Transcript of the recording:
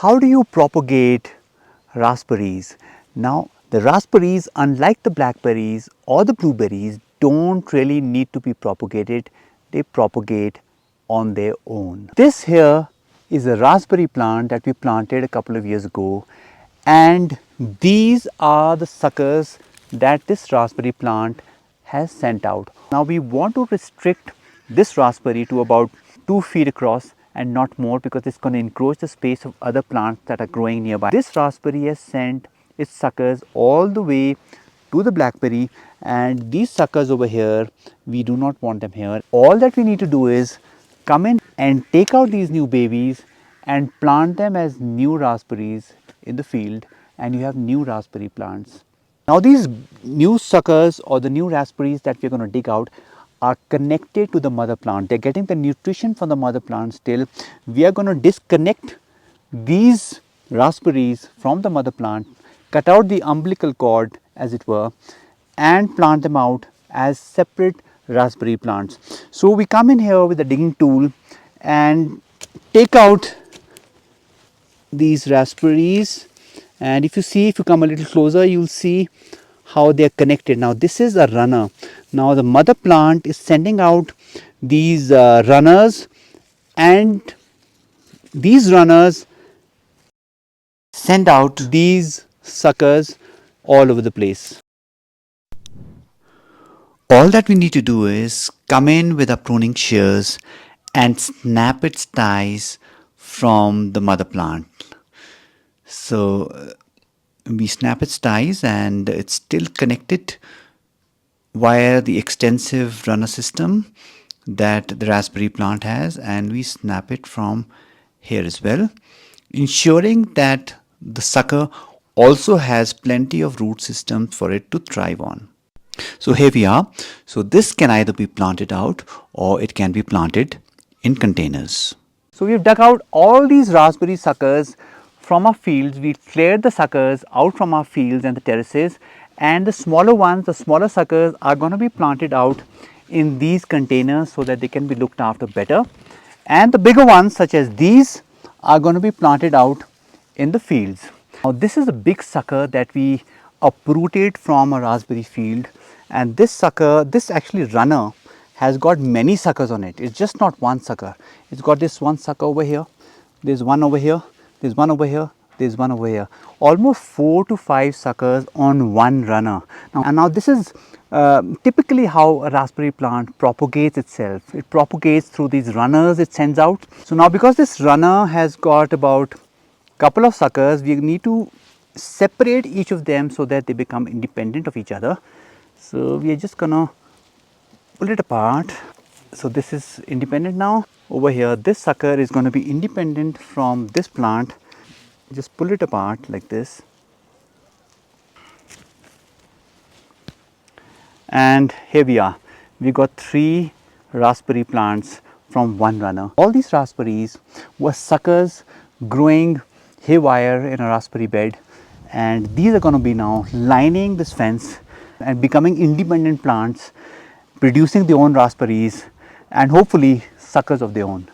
How do you propagate raspberries? Now, the raspberries, unlike the blackberries or the blueberries, don't really need to be propagated. They propagate on their own. This here is a raspberry plant that we planted a couple of years ago, and these are the suckers that this raspberry plant has sent out. Now we want to restrict this raspberry to about 2 feet across and not more, because it's going to encroach the space of other plants that are growing nearby. This raspberry has sent its suckers all the way to the blackberry, and these suckers over here, we do not want them here. All that we need to do is come in and take out these new babies and plant them as new raspberries in the field, and you have new raspberry plants. Now these new suckers or the new raspberries that we are going to dig out are connected to the mother plant. They are getting the nutrition from the mother plant still. We are going to disconnect these raspberries from the mother plant, cut out the umbilical cord as it were, and plant them out as separate raspberry plants. So we come in here with a digging tool and take out these raspberries, and if you come a little closer, you will see how they are connected. Now this is a runner. Now the mother plant is sending out these runners, and these runners send out these suckers all over the place. All that we need to do is come in with our pruning shears and snap its ties from the mother plant. So we snap its ties, and it's still connected via the extensive runner system that the raspberry plant has, and we snap it from here as well, ensuring that the sucker also has plenty of root systems for it to thrive on. So here we are. So this can either be planted out or it can be planted in containers. So we've dug out all these raspberry suckers from our fields. We cleared the suckers out from our fields and the terraces, and the smaller ones, the smaller suckers, are going to be planted out in these containers so that they can be looked after better, and the bigger ones such as these are going to be planted out in the fields. Now this is a big sucker that we uprooted from a raspberry field, and this sucker, this actually runner, has got many suckers on it. It's just not one sucker. It's got this one sucker over here, there's one over here, there's one over here, there's one over here. Almost 4 to 5 suckers on one runner. Now this is typically how a raspberry plant propagates itself. It propagates through these runners it sends out. So now because this runner has got about couple of suckers, we need to separate each of them so that they become independent of each other. So we are just gonna pull it apart. So this is independent now. Over here, this sucker is going to be independent from this plant. Just pull it apart like this, and here we are. We got 3 raspberry plants from one runner. All these raspberries were suckers growing haywire in a raspberry bed, and these are going to be now lining this fence and becoming independent plants, producing their own raspberries and hopefully suckers of their own.